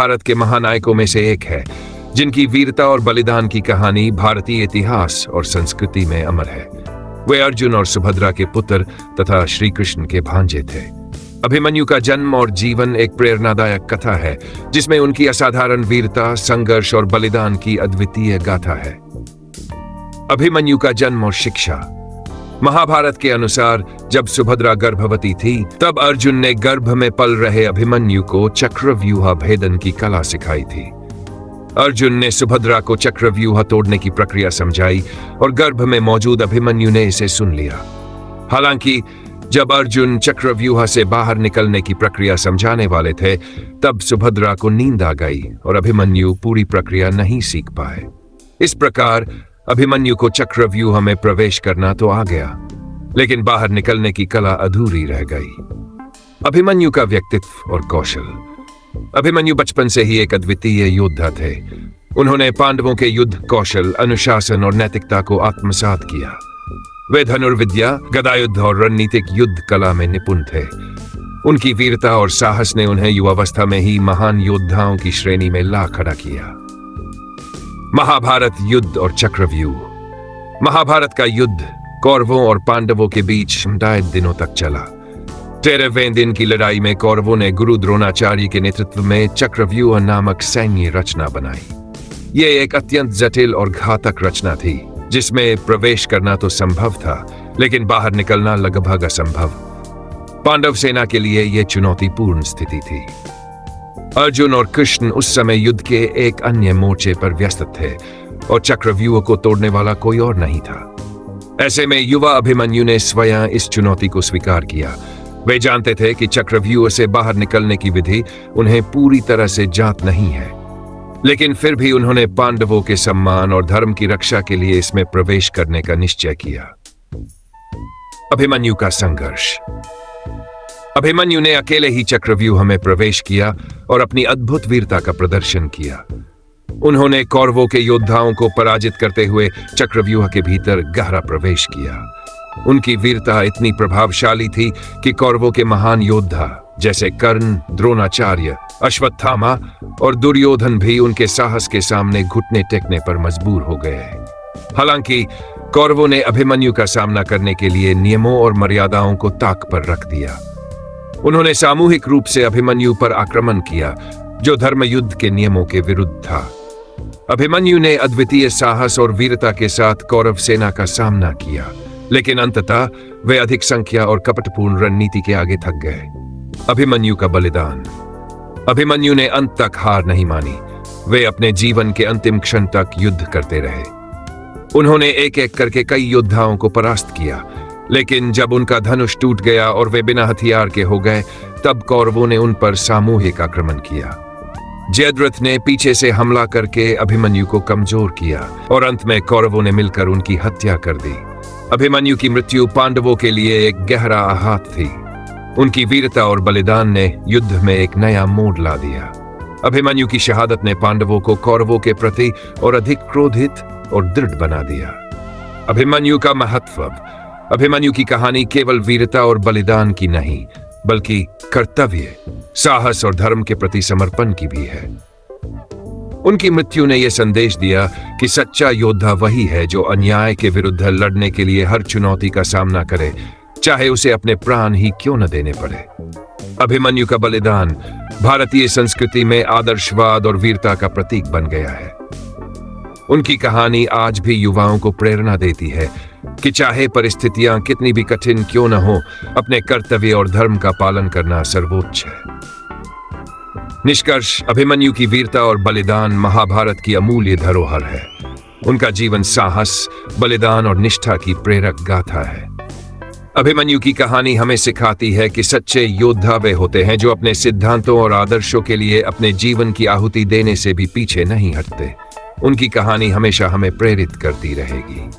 भारत के महानायकों में से एक है, जिनकी वीरता और बलिदान की कहानी भारतीय इतिहास और संस्कृति में अमर है। वे अर्जुन और सुभद्रा के पुत्र तथा श्री कृष्ण के भांजे थे। अभिमन्यु का जन्म और जीवन एक प्रेरणादायक कथा है, जिसमें उनकी असाधारण वीरता, संघर्ष और बलिदान की अद्वितीय गाथा है। अभिमन्यु का जन्म और शिक्षा। महाभारत के अनुसार जब सुभद्रा गर्भवती थी, तब अर्जुन ने गर्भ में पल रहे अभिमन्यु को चक्रव्यूह भेदन की कला सिखाई थी। अर्जुन ने सुभद्रा को चक्रव्यूह तोड़ने की प्रक्रिया समझाई और गर्भ में मौजूद अभिमन्यु ने इसे सुन लिया। हालांकि जब अर्जुन चक्रव्यूह से बाहर निकलने की प्रक्रिया समझाने वाले थे, तब सुभद्रा को नींद आ गई और अभिमन्यु पूरी प्रक्रिया नहीं सीख पाए। इस प्रकार अभिमन्यु को चक्रव्यूह में प्रवेश करना तो आ गया, लेकिन बाहर निकलने की कला अधूरी रह गई। अभिमन्यु का व्यक्तित्व और कौशल। अभिमन्यु बचपन से ही एक अद्वितीय योद्धा थे। उन्होंने पांडवों के युद्ध कौशल, अनुशासन और नैतिकता को आत्मसात किया। वे धनुर्विद्या, गदायुद्ध और रणनीतिक युद्ध कला में निपुण थे। उनकी वीरता और साहस ने उन्हें युवावस्था में ही महान योद्धाओं की श्रेणी में ला खड़ा किया। महाभारत युद्ध और चक्रव्यूह। महाभारत का युद्ध कौरवों और पांडवों के बीच 10 दिनों तक चला। 13वें दिन की लड़ाई में कौरवों ने गुरु द्रोणाचार्य के नेतृत्व में चक्रव्यूह नामक सैन्य रचना बनाई। ये एक अत्यंत जटिल और घातक रचना थी, जिसमें प्रवेश करना तो संभव था, लेकिन बाहर निकलना लगभग असंभव। पांडव सेना के लिए यह चुनौतीपूर्ण स्थिति थी। अर्जुन और कृष्ण उस समय युद्ध के एक अन्य मोर्चे पर व्यस्त थे और चक्रव्यूह को तोड़ने वाला कोई और नहीं था। ऐसे में युवा अभिमन्यु ने स्वयं इस चुनौती को स्वीकार किया। वे जानते थे कि चक्रव्यूह से बाहर निकलने की विधि उन्हें पूरी तरह से ज्ञात नहीं है, लेकिन फिर भी उन्होंने पांडवों के सम्मान और धर्म की रक्षा के लिए इसमें प्रवेश करने का निश्चय किया। अभिमन्यु का संघर्ष। अभिमन्यु ने अकेले ही चक्रव्यूह में प्रवेश किया और अपनी अद्भुत वीरता का प्रदर्शन किया। उन्होंने कौरवों के योद्धाओं को पराजित करते हुए चक्रव्यूह के भीतर गहरा प्रवेश किया। उनकी वीरता इतनी प्रभावशाली थी कि कौरवों के महान योद्धा जैसे कर्ण, द्रोणाचार्य, अश्वत्थामा और दुर्योधन भी उनके साहस के सामने घुटने टेकने पर मजबूर हो गए। हालांकि कौरवों ने अभिमन्यु का सामना करने के लिए नियमों और मर्यादाओं को ताक पर रख दिया। उन्होंने सामूहिक रूप से अभिमन्यु पर आक्रमण किया, जो धर्मयुद्ध के नियमों के विरुद्ध था। अभिमन्यु ने अद्वितीय साहस और वीरता के साथ कौरव सेना का सामना किया, लेकिन अंततः वे अधिक संख्या और कपटपूर्ण रणनीति के आगे थक गए। अभिमन्यु का बलिदान। अभिमन्यु ने अंत तक हार नहीं मानी। वे अपने जीवन के अंतिम क्षण तक युद्ध करते रहे। उन्होंने एक एक करके कई योद्धाओं को परास्त किया, लेकिन जब उनका धनुष टूट गया और वे बिना हथियार के हो गए, तब कौरवों ने उन पर सामूहिक आक्रमण किया। जयद्रथ ने पीछे से हमला करके अभिमन्यु को कमजोर किया और अंत में कौरवों ने मिलकर उनकी हत्या कर दी। अभिमन्यु की मृत्यु पांडवों के लिए एक गहरा आघात थी। उनकी वीरता और बलिदान ने युद्ध में एक नया मोड़ ला दिया। अभिमन्यु की शहादत ने पांडवों को कौरवों के प्रति और अधिक क्रोधित और दृढ़ बना दिया। अभिमन्यु का महत्व। अभिमन्यु की कहानी केवल वीरता और बलिदान की नहीं, बल्कि कर्तव्य, साहस और धर्म के प्रति समर्पण की भी है। उनकी मृत्यु ने यह संदेश दिया कि सच्चा योद्धा वही है जो अन्याय के विरुद्ध लड़ने के लिए हर चुनौती का सामना करे, चाहे उसे अपने प्राण ही क्यों न देने पड़े। अभिमन्यु का बलिदान भारतीय संस्कृति में आदर्शवाद और वीरता का प्रतीक बन गया है। उनकी कहानी आज भी युवाओं को प्रेरणा देती है कि चाहे परिस्थितियां कितनी भी कठिन क्यों न हो, अपने कर्तव्य और धर्म का पालन करना सर्वोच्च है। निष्कर्ष, अभिमन्यु की वीरता और बलिदान महाभारत की अमूल्य धरोहर है। उनका जीवन साहस, बलिदान और निष्ठा की प्रेरक गाथा है। अभिमन्यु की कहानी हमें सिखाती है कि सच्चे योद्धा वे होते हैं जो अपने सिद्धांतों और आदर्शों के लिए अपने जीवन की आहुति देने से भी पीछे नहीं हटते। उनकी कहानी हमेशा हमें प्रेरित करती रहेगी।